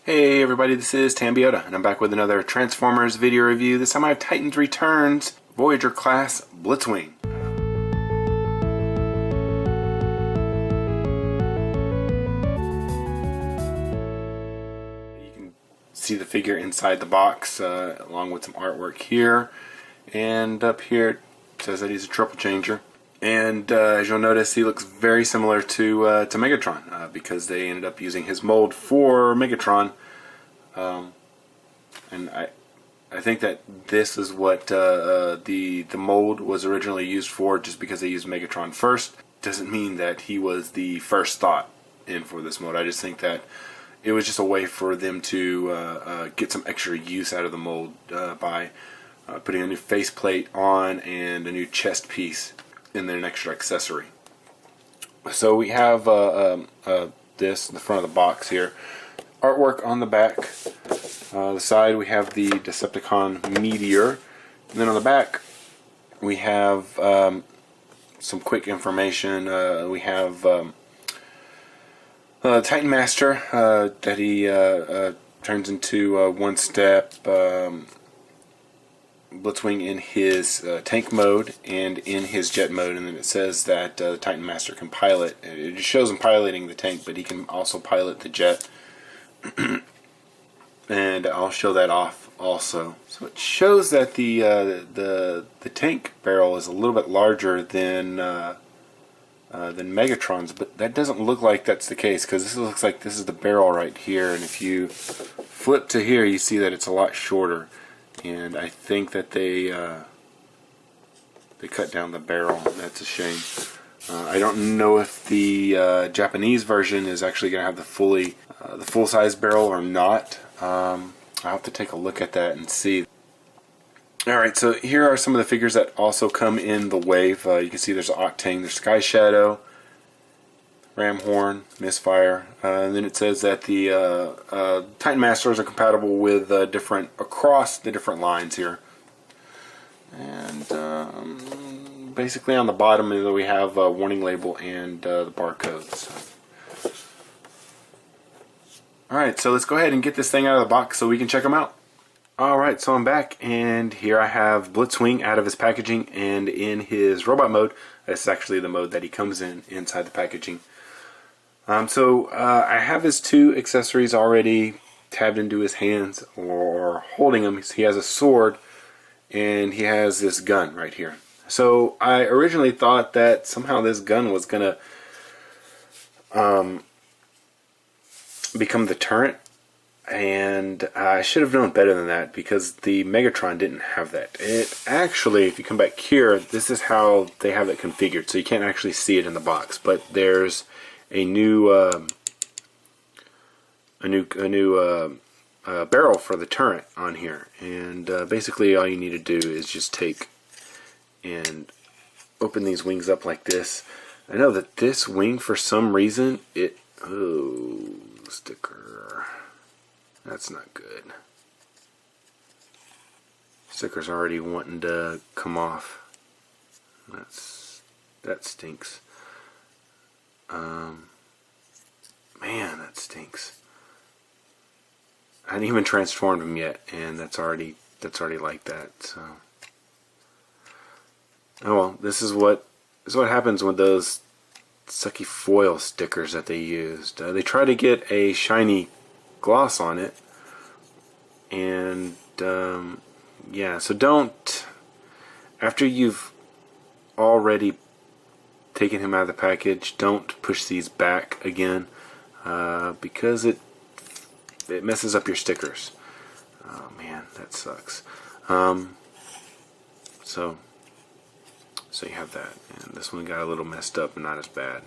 Hey everybody, this is Tambeyoda, and I'm back with another Transformers video review. This time I have Titans Returns Voyager class Blitzwing. You can see the figure inside the box, along with some artwork here. And up here it says that he's a triple changer. And as you'll notice, he looks very similar to Megatron, because they ended up using his mold for Megatron. And I think that this is what the mold was originally used for, just because they used Megatron first. Doesn't mean that he was the first thought in for this mold. I just think that it was just a way for them to get some extra use out of the mold by putting a new faceplate on and a new chest piece, and then an extra accessory. So we have this in the front of the box here. Artwork on the back. The side we have the Decepticon Meteor. And then on the back we have some quick information. We have Titan Master that he turns into one step Blitzwing in his tank mode and in his jet mode, and then it says that the Titan Master can pilot. It just shows him piloting the tank, but he can also pilot the jet. And I'll show that off also. So it shows that the tank barrel is a little bit larger than Megatron's, but that doesn't look like that's the case, because this looks like this is the barrel right here, and if you flip to here, you see that it's a lot shorter. And I think that they cut down the barrel. That's a shame. I don't know if the Japanese version is actually going to have the full size barrel or not. I'll have to take a look at that and see. Alright, so here are some of the figures that also come in the wave. You can see there's Octane, there's Sky Shadow, Ramhorn, Misfire, and then it says that the Titan Masters are compatible with across the different lines here. And basically on the bottom we have a warning label and the barcodes. Alright, so let's go ahead and get this thing out of the box so we can check them out. Alright, so I'm back, and here I have Blitzwing out of his packaging and in his robot mode. This is actually the mode that he comes in inside the packaging. I have his two accessories already tabbed into his hands or holding them. He has a sword and he has this gun right here. So I originally thought that somehow this gun was going to become the turret, and I should have known better than that, because the Megatron didn't have that. It actually, if you come back here, this is how they have it configured, so you can't actually see it in the box, but there's a new barrel for the turret on here, and basically all you need to do is just take and open these wings up like this. I know that this wing, for some reason, sticker, that's not good. Sticker's already wanting to come off. That stinks. Man, that stinks. I hadn't even transformed him yet, and that's already like that. So, oh well, this is what happens with those sucky foil stickers that they used. They try to get a shiny gloss on it, and yeah, so don't, after you've already taken him out of the package, don't push these back again, because it messes up your stickers. Oh man, that sucks. So you have that, and this one got a little messed up, but not as bad.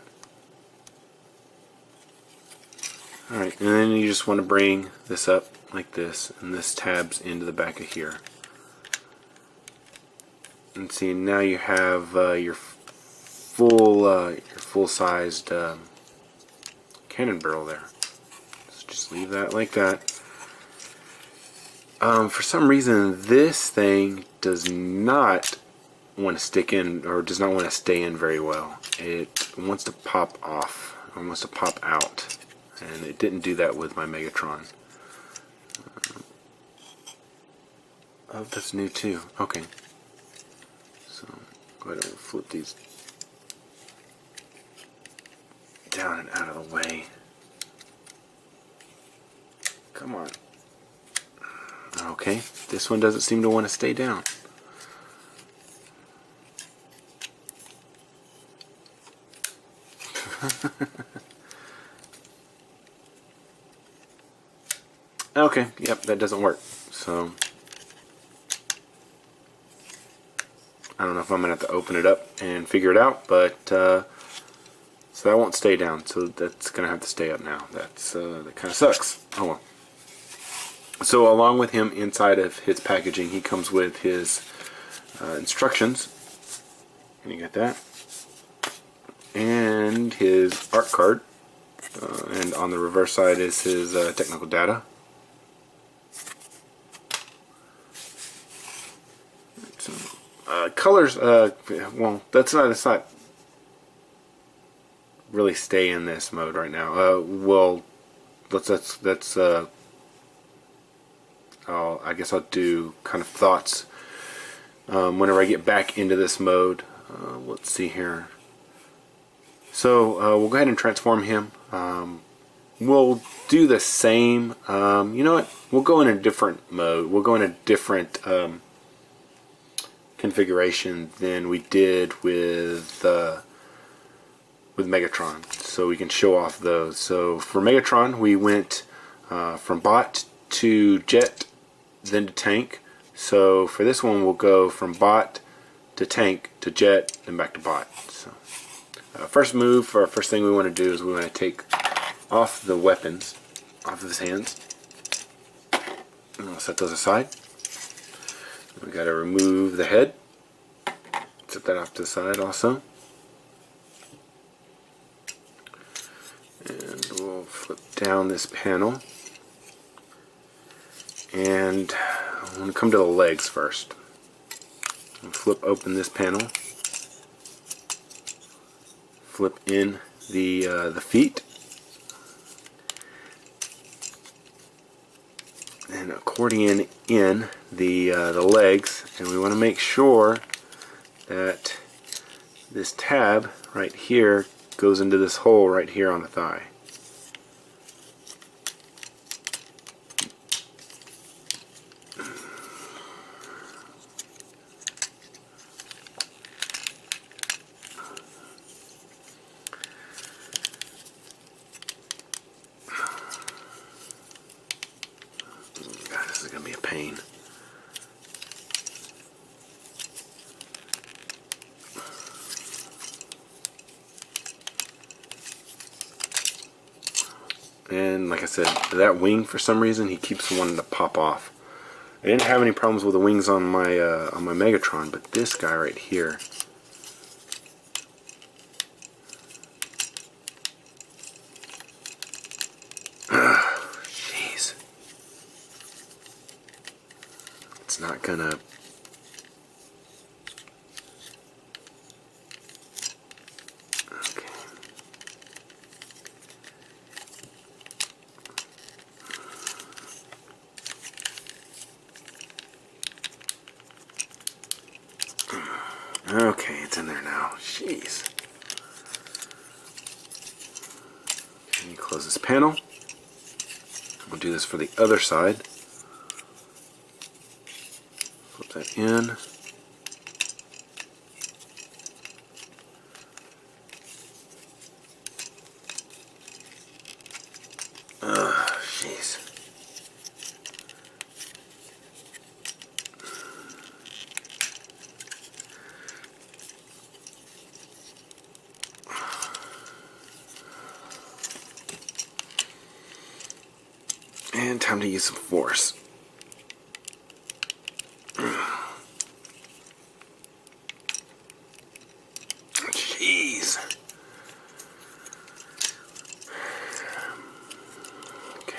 Alright, and then you just want to bring this up like this, and this tabs into the back of here. And see, now you have your full-sized cannon barrel there. So just leave that like that. For some reason, this thing does not want to stick in, or does not want to stay in very well. It wants to pop off, or wants to pop out, and it didn't do that with my Megatron. Oh, that's new too. Okay. So, go ahead and flip these down and out of the way. Come on. Okay, this one doesn't seem to want to stay down. Okay, yep, that doesn't work. So, I don't know if I'm going to have to open it up and figure it out, but, so that won't stay down, so that's going to have to stay up now. That kind of sucks. Oh well. So along with him inside of his packaging, he comes with his instructions, and you got that, and his art card, and on the reverse side is his technical data. So, colors, well, that's not really stay in this mode right now. Well, I guess I'll do kind of thoughts whenever I get back into this mode. Let's see here. So we'll go ahead and transform him. We'll do the same. You know what? We'll go in a different mode. We'll go in a different configuration than we did with Megatron, so we can show off those. So for Megatron, we went from bot to jet, then to tank. So for this one, we'll go from bot to tank to jet, then back to bot. So first thing we want to do is we want to take off the weapons off of his hands. And I'll set those aside. We got to remove the head. Set that off to the side also. And we'll flip down this panel. And I'm going to come to the legs first. I'll flip open this panel. Flip in the feet. And accordion in the legs, and we want to make sure that this tab right here goes into this hole right here on the thigh. God, this is going to be a pain. And like I said, that wing, for some reason, he keeps wanting to pop off. I didn't have any problems with the wings on my Megatron, but this guy right here. Jeez. It's not gonna. Okay, it's in there now. Jeez. And you close this panel. We'll do this for the other side. Flip that in. Jeez. And time to use some force. Jeez. Okay.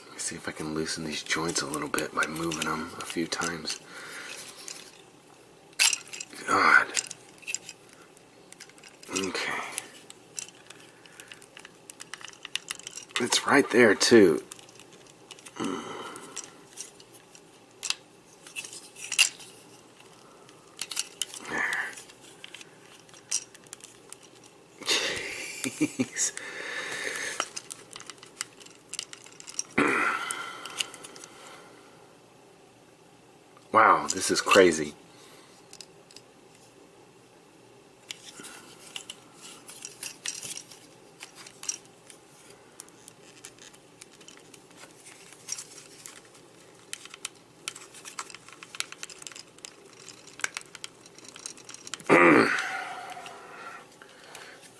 Let me see if I can loosen these joints a little bit by moving them a few times. God. Okay. It's right there too. Jeez. Wow, this is crazy.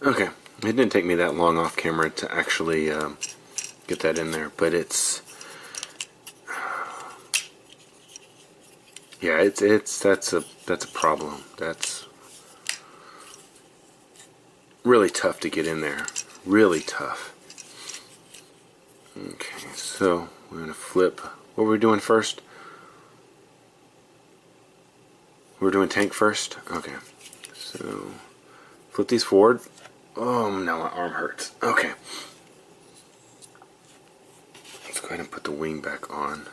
Okay, it didn't take me that long off camera to actually get that in there, but it's, yeah, that's a problem. That's really tough to get in there. Really tough. Okay, so we're gonna flip. What were we doing first? We're doing tank first? Okay. So flip these forward. Oh no, my arm hurts. Okay. Let's go ahead and put the wing back on.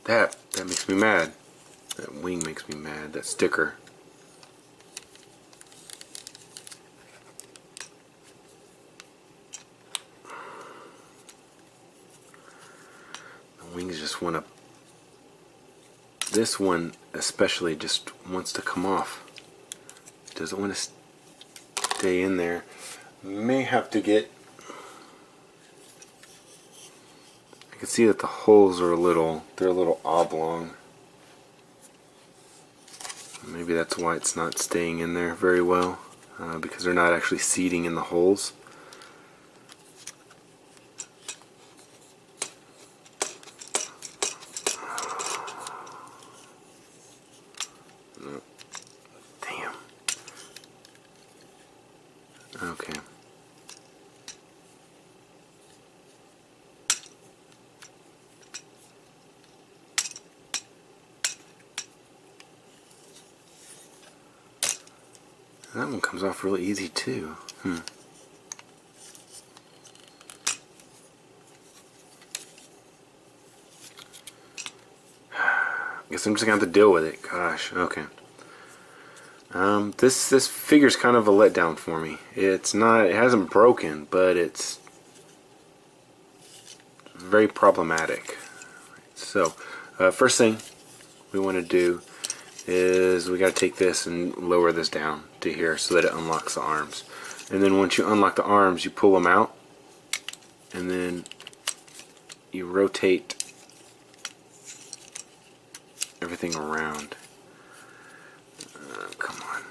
That makes me mad. That wing makes me mad. That sticker. The wings just want to. This one especially just wants to come off. Doesn't want to stay in there. May have to get. I can see that the holes are they're a little oblong. Maybe that's why it's not staying in there very well, because they're not actually seating in the holes. Damn. Okay. That one comes off really easy too. Guess I'm just gonna have to deal with it. Gosh, okay. This figure's kind of a letdown for me. It hasn't broken, but it's very problematic. So, first thing we want to do is we got to take this and lower this down to here so that it unlocks the arms. And then once you unlock the arms, you pull them out, and then you rotate everything around. Come on.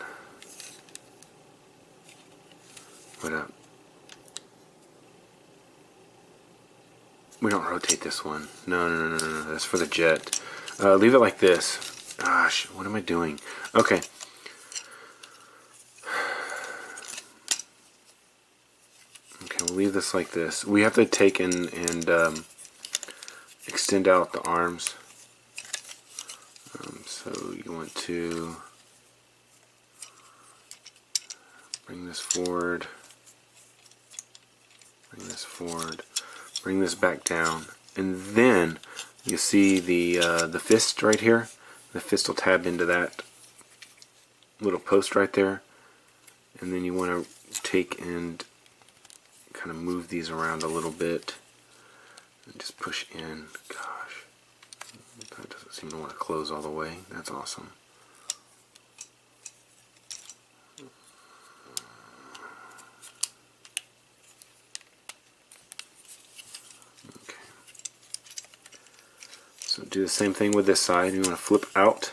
What up? We don't rotate this one. No. That's for the jet. Leave it like this. Gosh, what am I doing? Okay. Okay, we'll leave this like this. We have to take and extend out the arms. So you want to bring this forward, bring this forward, bring this back down, and then you see the fist right here. The fist will tab into that little post right there, and then you want to take and kind of move these around a little bit and just push in. Gosh, that doesn't seem to want to close all the way. That's awesome. Okay. So do the same thing with this side. You want to flip out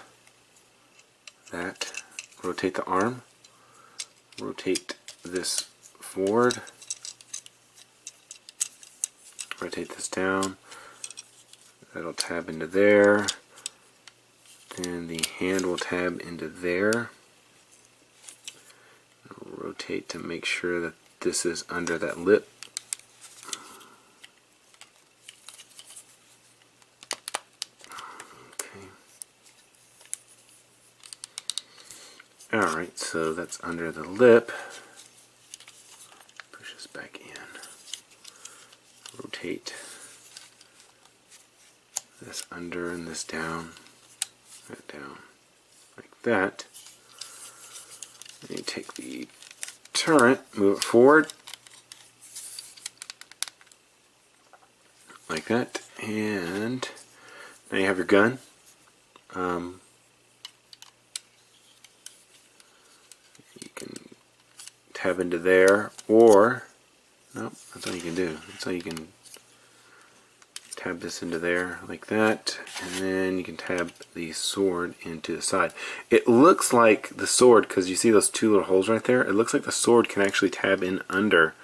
that, rotate the arm, rotate this forward, rotate this down, that'll tab into there, then the hand will tab into there, rotate to make sure that this is under that lip. Alright, so that's under the lip. back in. Rotate this under and this down, that down, like that. Then you take the turret, move it forward, like that, and now you have your gun. You can tab into there, or no, that's all you can do. That's all you can tab this into there like that, and then you can tab the sword into the side. It looks like the sword, because you see those two little holes right there, it looks like the sword can actually tab in under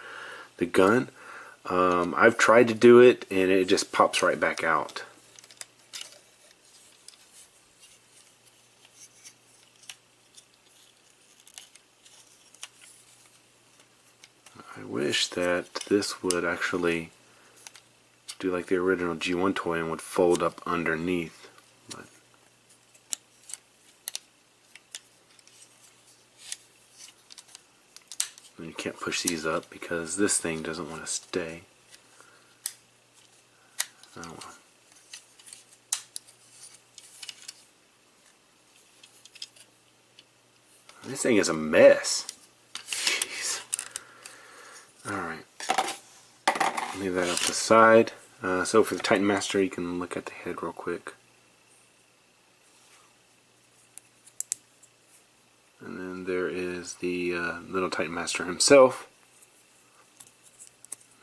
the gun. I've tried to do it and it just pops right back out. I wish that this would actually do like the original G1 toy and would fold up underneath, but you can't push these up because this thing doesn't want to stay. Oh well. This thing is a mess. Jeez. Alright. Leave that up the side. So for the Titan Master, you can look at the head real quick. And then there is the little Titan Master himself.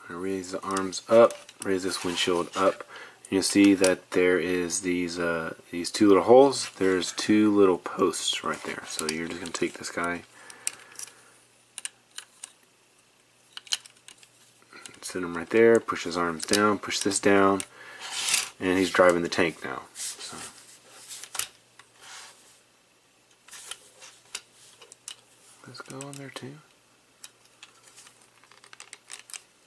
I raise the arms up, raise this windshield up. You'll see that there is these two little holes. There's two little posts right there. So you're just going to take this guy, sit him right there, push his arms down, push this down, and he's driving the tank now. So. Let's go on there too.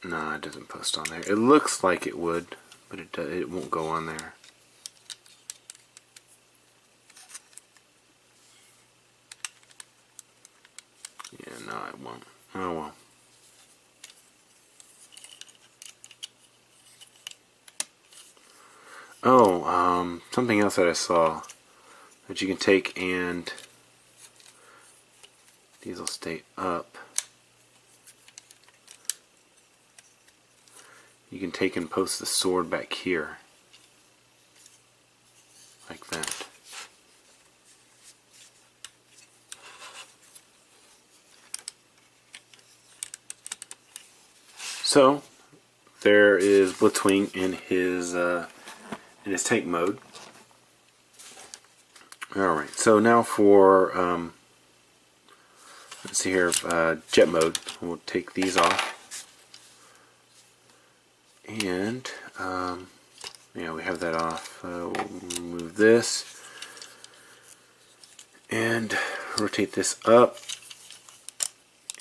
No, it doesn't post on there. It looks like it would, but it won't go on there. Yeah, no, it won't. Oh well. Oh, something else that I saw that you can take, and these will stay up. You can take and post the sword back here, like that. So there is Blitzwing in his tank mode. Alright, so now for let's see here, jet mode. We'll take these off. And yeah, we have that off. We'll remove this and rotate this up.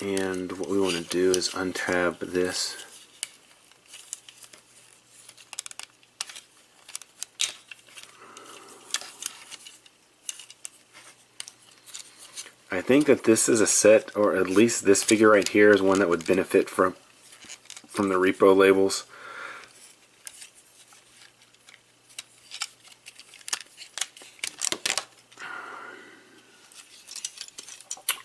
And what we want to do is untab this. I think that this is a set, or at least this figure right here is one that would benefit from the repo labels.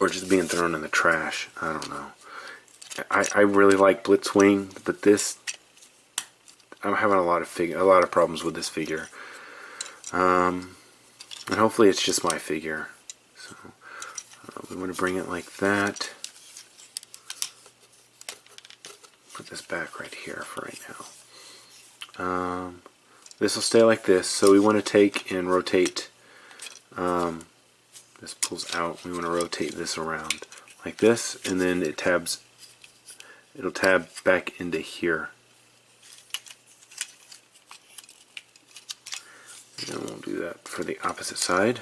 Or just being thrown in the trash. I don't know. I really like Blitzwing, but this, I'm having a lot of problems with this figure. And hopefully it's just my figure. So we want to bring it like that. Put this back right here for right now. This will stay like this. So we want to take and rotate. This pulls out. We want to rotate this around like this, and then it tabs. It'll tab back into here. And then we'll do that for the opposite side.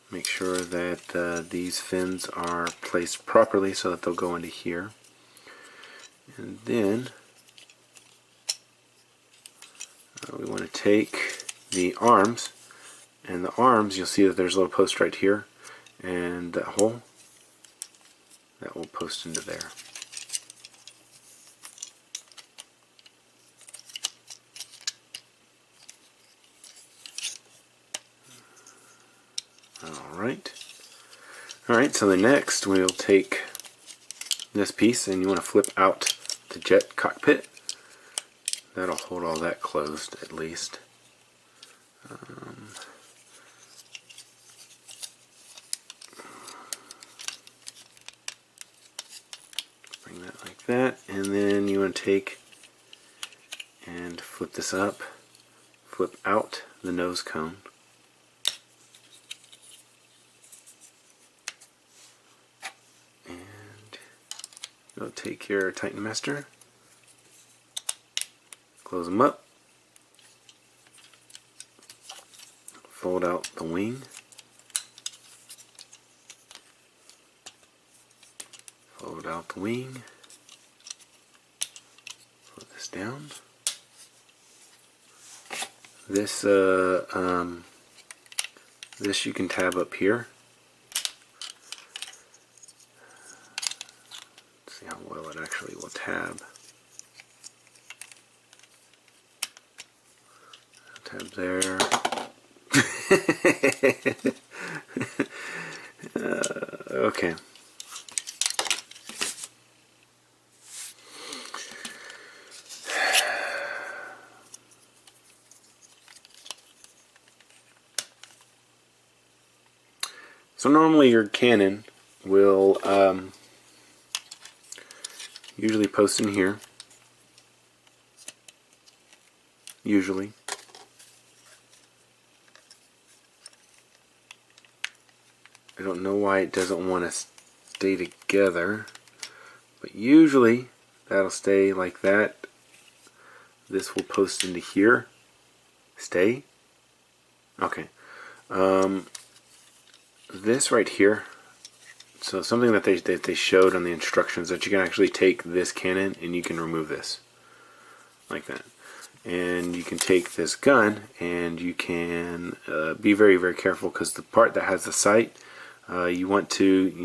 Make sure that these fins are placed properly so that they'll go into here. And then we want to take the arms, and the arms, you'll see that there's a little post right here, and that hole, that will post into there. Alright, so the next we'll take this piece, and you want to flip out the jet cockpit. That'll hold all that closed at least. Bring that like that, and then you want to take and flip this up, flip out the nose cone. Go take your Titan Master, close them up, fold out the wing, fold out the wing, put this down. This this you can tab up here. See how well it actually will tab. Tab there. Okay. So normally your cannon will usually post in here. Usually. I don't know why it doesn't want to stay together, but usually that'll stay like that. This will post into here. Stay. Okay. This right here, so something that they showed on the instructions, that you can actually take this cannon and you can remove this like that, and you can take this gun and you can be very, very careful, because the part that has the sight, you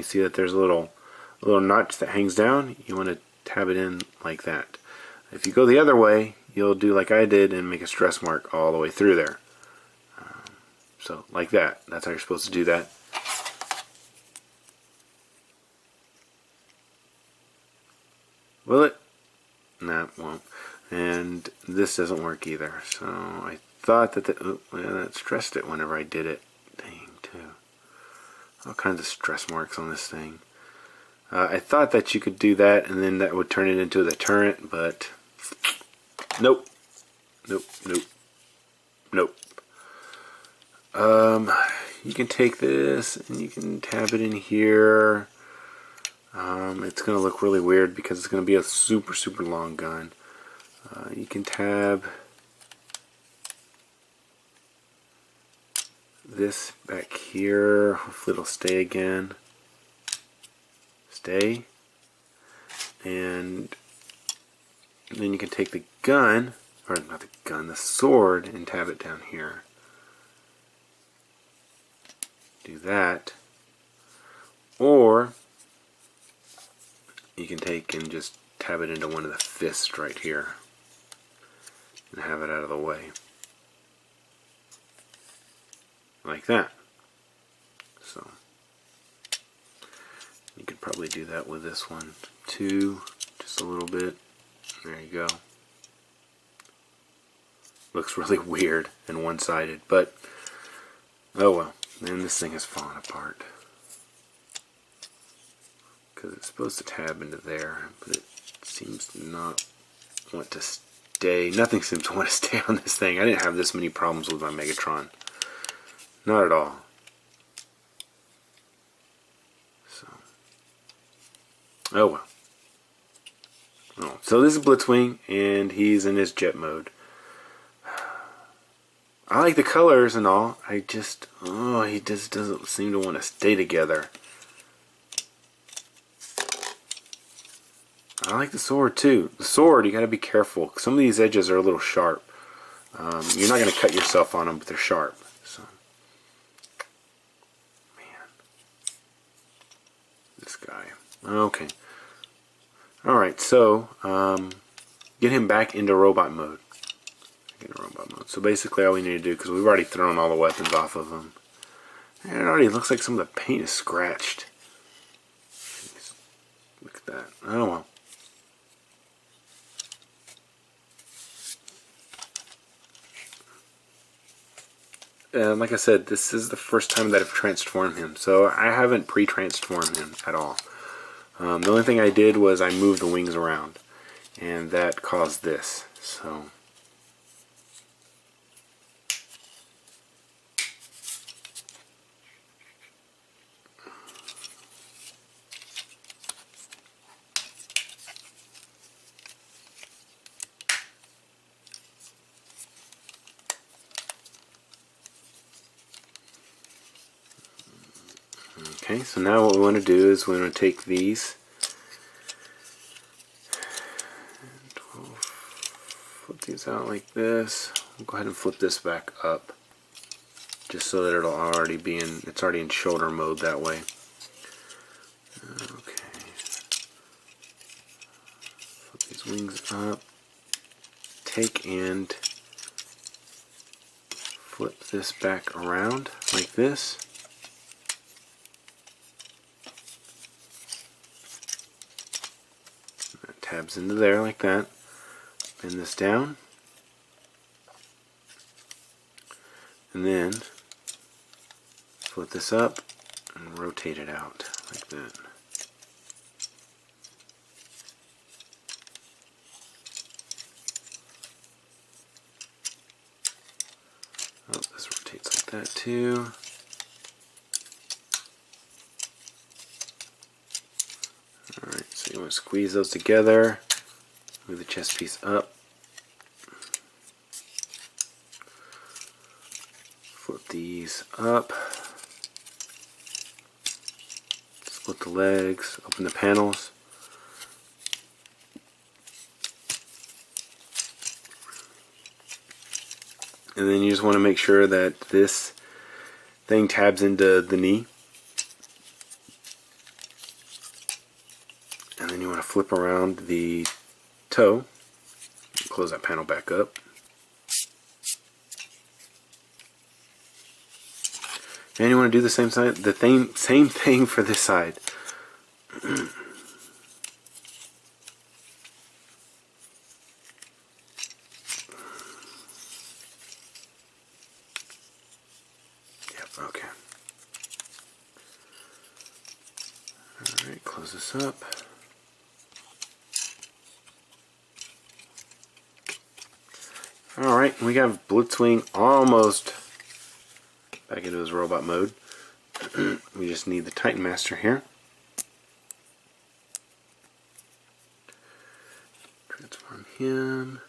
see that there's a little notch that hangs down. You want to tab it in like that. If you go the other way, you'll do like I did and make a stress mark all the way through there. So like that. That's how you're supposed to do that. Will it? Nah, it won't. And this doesn't work either. So I thought that that stressed it whenever I did it. Dang, too. All kinds of stress marks on this thing. I thought that you could do that and then that would turn it into the turret, but nope. Nope, nope, nope. You can take this and you can tab it in here. It's going to look really weird because it's going to be a super, super long gun. You can tab this back here. Hopefully it'll stay again. Stay. And then you can take the gun, or not the gun, the sword, and tab it down here. Do that. Or you can take and just tab it into one of the fists right here and have it out of the way. Like that. So you could probably do that with this one too, just a little bit. There you go. Looks really weird and one-sided, but oh well. And this thing has fallen apart because it's supposed to tab into there, but it seems to not want to stay. Nothing seems to want to stay on this thing. I didn't have this many problems with my Megatron. Not at all. So, oh well. Oh, so this is Blitzwing, and he's in his jet mode. I like the colors and all. He just doesn't seem to want to stay together. I like the sword too. The sword, you gotta be careful. Some of these edges are a little sharp. You're not gonna cut yourself on them, but they're sharp. So, man. This guy. Okay. Alright, so get him back into robot mode. So basically all we need to do, because we've already thrown all the weapons off of him. And it already looks like some of the paint is scratched. Look at that. Oh well. Like I said, this is the first time that I've transformed him, so I haven't pre-transformed him at all. The only thing I did was I moved the wings around, and that caused this. So okay, so now what we want to do is we want to take these and we'll flip these out like this. We'll go ahead and flip this back up just so that it'll already be in, it's already in shoulder mode that way. Okay. Flip these wings up. Take and flip this back around like this. That tabs into there like that. Bend this down. And then flip this up and rotate it out like that. Oh, this rotates like that too. Alright, so you want to squeeze those together, move the chest piece up, flip these up, split the legs, open the panels. And then you just want to make sure that this thing tabs into the knee. And then you want to flip around the toe. Close that panel back up. And you want to do the same side, same thing for this side. Okay. Alright, close this up. Alright, we got Blitzwing almost back into his robot mode. We just need the Titan Master here. Transform him.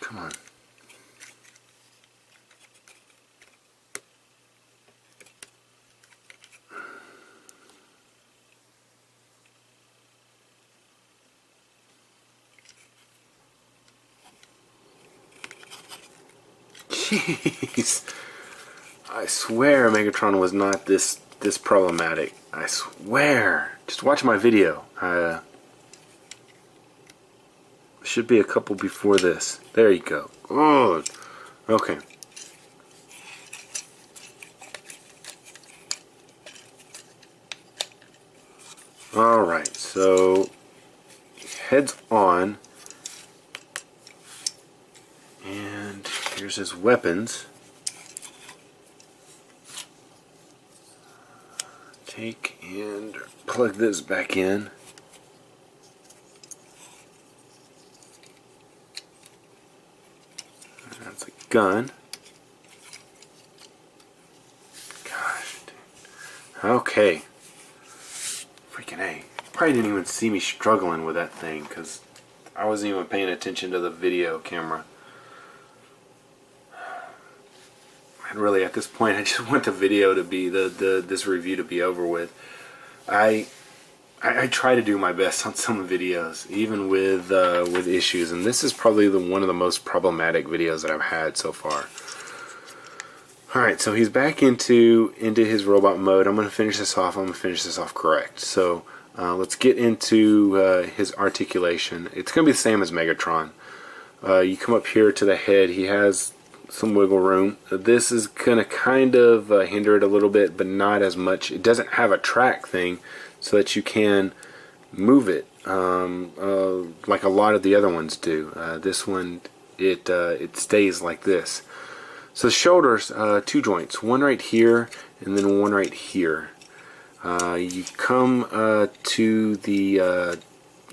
Come on. Jeez. I swear Megatron was not this problematic. I swear. Just watch my video. Should be a couple before this. There you go. Oh, okay. Alright, so heads on. And here's his weapons. Take and plug this back in. That's a gun. Gosh, dude. Okay. Freaking A. Probably didn't even see me struggling with that thing because I wasn't even paying attention to the video camera. And really, at this point, I just want the video to be this review to be over with. I I try to do my best on some videos, even with issues, and this is probably one of the most problematic videos that I've had so far. Alright, so he's back into his robot mode. I'm going to finish this off. I'm going to finish this off correct. So let's get into his articulation. It's going to be the same as Megatron. You come up here to the head. He has some wiggle room. This is going to kind of hinder it a little bit, but not as much. It doesn't have a track thing so that you can move it like a lot of the other ones do. This one, it stays like this. So the shoulders, 2 joints, one right here and then one right here. You come to the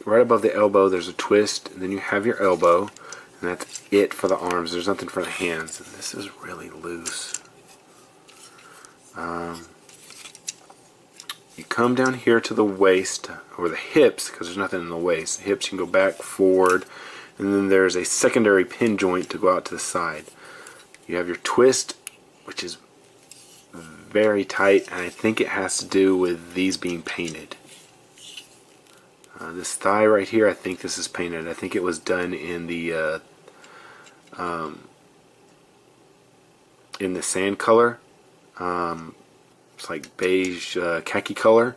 right above the elbow. There's a twist, and then you have your elbow, and that's it for the arms. There's nothing for the hands. And this is really loose. You come down here to the waist or the hips, because there's nothing in the waist. The hips, you can go back, forward, and then there's a secondary pin joint to go out to the side. You have your twist, which is very tight, and I think it has to do with these being painted. This thigh right here, I think this is painted. I think it was done in the sand color. It's like beige, khaki color,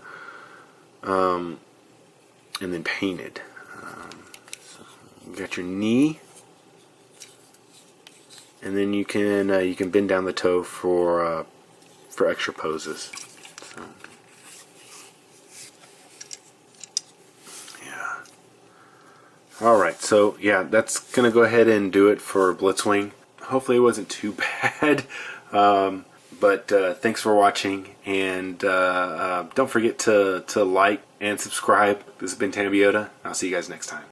and then painted. So you got your knee. And then you can bend down the toe for extra poses. So, yeah. All right. So yeah, that's gonna go ahead and do it for Blitzwing. Hopefully it wasn't too bad. But thanks for watching, and don't forget to like and subscribe. This has been Tambeyoda. I'll see you guys next time.